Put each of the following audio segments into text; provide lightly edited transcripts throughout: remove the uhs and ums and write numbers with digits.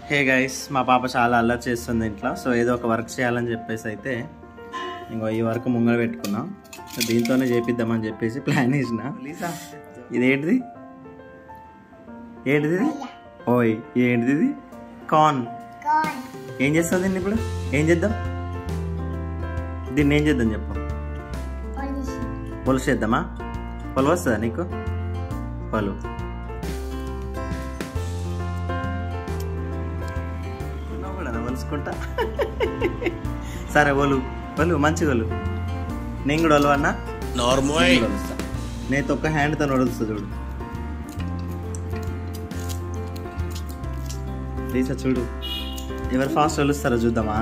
Hey guys, మా పాప చాలా అల్లరి చేస్తుంది ఇంట్లో. సో ఏదో ఒక వర్క్ చేయాలని చెప్పేసి అయితే ఇంకో ఈ వర్క్ ముంగడ పెట్టుకున్నాం. సో దీంతోనే చేపిద్దామని చెప్పేసి ప్లాన్ చేసిన. లీసా, ఇదేంటిది? ఏంటిది? ఓయ్, ఏంటిది ఇది? కార్న్. ఏం చేస్తుంది దీన్ని ఇప్పుడు? ఏం చేద్దాం దీన్ని? ఏం చేద్దాం చెప్పు. పొలుసు చేద్దామా? పొలు వస్తుందా నీకు? పొలు వలుసుకుంటా. సరే ఒలు ఒలు, మంచిగా ఒలు. నేను కూడా ఒలవన్నా? వలుస్తా. నేను ఒక్క హ్యాండ్తో వడుస్తా చూడు. లీసా చూడు, ఎవరు ఫాస్ట్ వలుస్తారో చూద్దామా?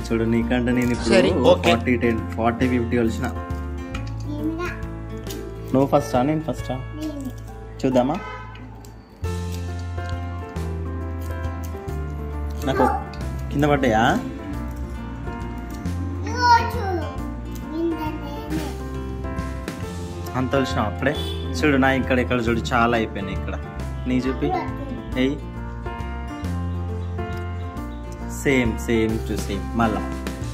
చూడు, నీకంటే నేను ఇప్పుడు 40-50 వలిసిన. నువ్వు ఫస్టా నేను ఫస్టా? చూద్దామా? నాకు కింద పడ్డాయా? అంత వచ్చినా అప్పుడే. చూడు నా ఇక్కడ చూడు చాలా అయిపోయినాయి. ఇక్కడ నీ చూపి. ఎయ్, సేమ్ టు సేమ్. మళ్ళా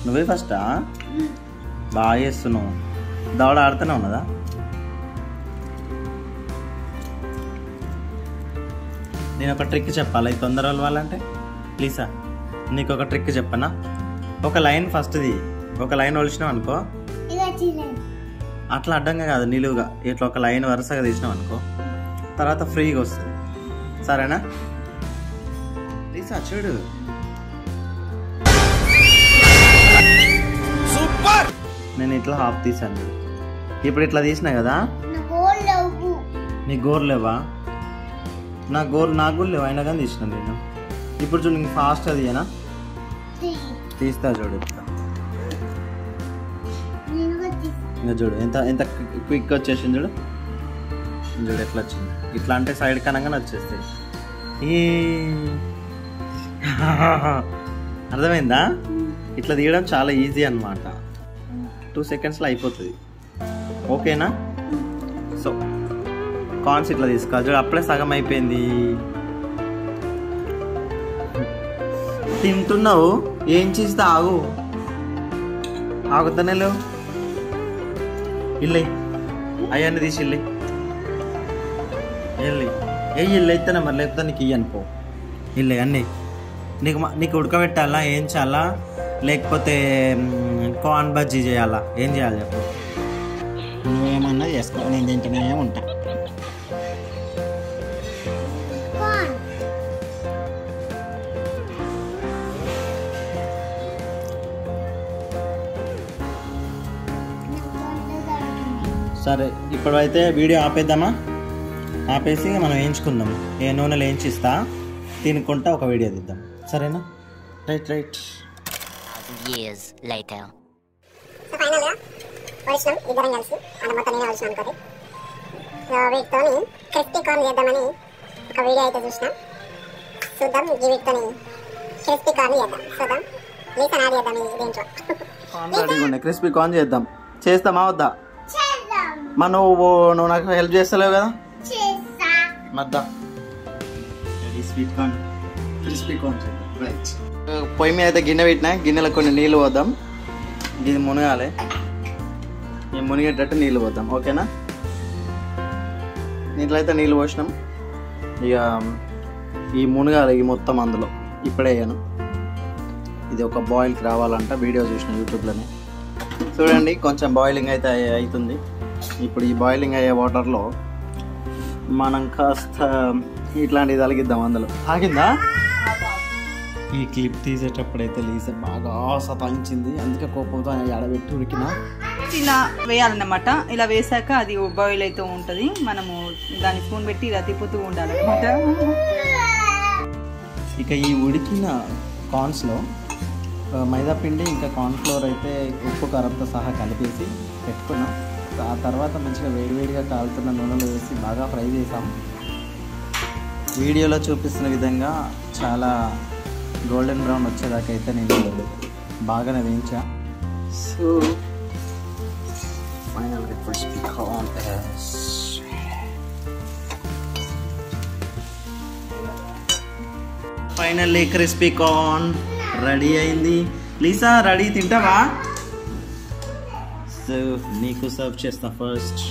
నువ్వే ఫస్టా? బాగా చేస్తున్నావు. దవడ ఆడుతూనే ఉన్నదా? నేను ఒక ట్రిక్ చెప్పాలి తొందర వాళ్ళంటే. ప్లీజా, నీకు ఒక ట్రిక్ చెప్పనా? ఒక లైన్ ఫస్ట్ది ఒక లైన్ వలిసినావు అనుకో, అట్లా అడ్డంగా కాదు, నిలువుగా ఇట్లా ఒక లైన్ వరుసగా తీసినావు అనుకో, తర్వాత ఫ్రీగా వస్తుంది. సరేనా? ప్లీజా చూడు. నేను ఇట్లా హాఫ్ తీసాను చూడు. ఇప్పుడు ఇట్లా తీసినా కదా. నీ గోర్ లేవా? నాకు కూడా లేవు, అయినా కానీ తీసిన నేను. ఇప్పుడు చూడు, నీకు ఫాస్ట్ అది ఏనా తీస్తా చూడు. ఇంకా చూడు ఎంత క్విక్ వచ్చేసింది చూడు. చూడు ఎట్లా వచ్చింది. ఇట్లా అంటే సైడ్ కనంగానే వచ్చేస్తాయి. అర్థమైందా? ఇట్లా తీయడం చాలా ఈజీ అన్నమాట. 2 సెకండ్స్లో అయిపోతుంది. ఓకేనా? సో కార్న్స్ ఇట్లా తీసుకోవాలి చూడు. అప్పుడే సగం అయిపోయింది. తింటున్నావు, ఏం చేస్తా? ఆగుతానే లేవు. ఇల్లే అయ్యాన్ని తీసి ఇల్లే ఇల్లు అయితేనే మరి, లేకపోతే నీకు ఇయ్యను పో. ఇల్లే అన్నీ నీకు ఉడకబెట్టాలా, ఏం చేయాలా, లేకపోతే కార్న్ బజ్జీ చేయాలా, ఏం చేయాలి చెప్పు? నువ్వేమన్నా చేసుకో, నేను తింటూనే ఉంటా. సరే, ఇప్పుడైతే వీడియో ఆపేద్దామా? ఆపేసి మనం వేయించుకుందాం. ఏ నూనెలు వేయించిస్తా, తినుకుంటా ఒక వీడియో తీద్దాం. సరేనా? రైట్. క్రిస్పీ కార్న్ చేద్దాం. చేస్తామా వద్దా? నువ్వు నాకు హెల్ప్ చేస్తలేవు కదా. మద్దా పొయ్యి మీద అయితే గిన్నె పెట్టినా. గిన్నెలో కొన్ని నీళ్ళు పోద్దాం. ఇది మునగాలి. మేము మునిగేటట్టు నీళ్ళు పోద్దాం. ఓకేనా? దీంట్లో అయితే నీళ్ళు పోసినాం. ఇక ఈ మునగాలి ఈ మొత్తం అందులో. ఇప్పుడే వేయను. ఇది ఒక బాయిల్కి రావాలంట. వీడియో చూసిన యూట్యూబ్లోనే. చూడండి, కొంచెం బాయిలింగ్ అయితే అవుతుంది. ఇప్పుడు ఈ బాయిలింగ్ అయ్యే వాటర్లో మనం కాస్త ఇట్లాంటివి తలిగిద్దాం. అందులో ఆగిందా? ఈ క్లిప్ తీసేటప్పుడైతే లీసా బాగా సతాయించింది. అందుకే కోపంతో ఆడబెట్టి ఉడికిన. ఇలా వేయాలన్నమాట. ఇలా వేసాక అది బాయిల్ అయితే ఉంటుంది. మనము దాన్ని స్పూన్ పెట్టి ఇలా తిప్పుతూ ఉండాలన్నమాట. ఇక ఈ ఉడికిన కార్న్స్లో మైదా పిండి ఇంకా కార్న్ఫ్లోర్ అయితే ఉప్పు కారంతో సహా కలిపేసి పెట్టుకున్నాం. ఆ తర్వాత మంచిగా వేడివేడిగా కాలుతున్న నూనెలో వేసి బాగా ఫ్రై చేసాం. వీడియోలో చూపిస్తున్న విధంగా చాలా గోల్డెన్ బ్రౌన్ వచ్చేదాకా అయితే నేను బాగానే వేయించా. సో ఫైనల్గా crispy corn finally crispy corn ready అయింది. లీసా రెడీ, తింటావా? సో నీకు సర్వ్ చేస్తా ఫస్ట్.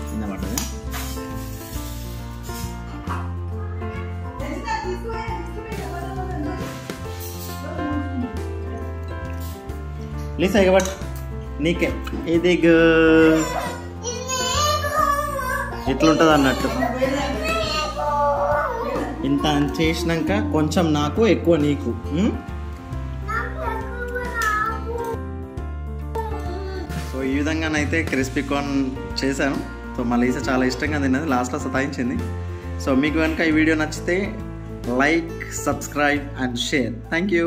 తినబడ్డది. లీసా ఇవ్వట్ నీకే. ఇది ఇట్లుంటుంది అన్నట్టు. ఇంత చేసినాక కొంచెం నాకు ఎక్కువ నీకు. సో ఈ విధంగానైతే క్రిస్పీ కార్న్ చేశాను. సో మా లీసా చాలా ఇష్టంగా తిన్నది, లాస్ట్లో సతాయించింది. సో మీకు కనుక ఈ వీడియో నచ్చితే like, subscribe and share. Thank you.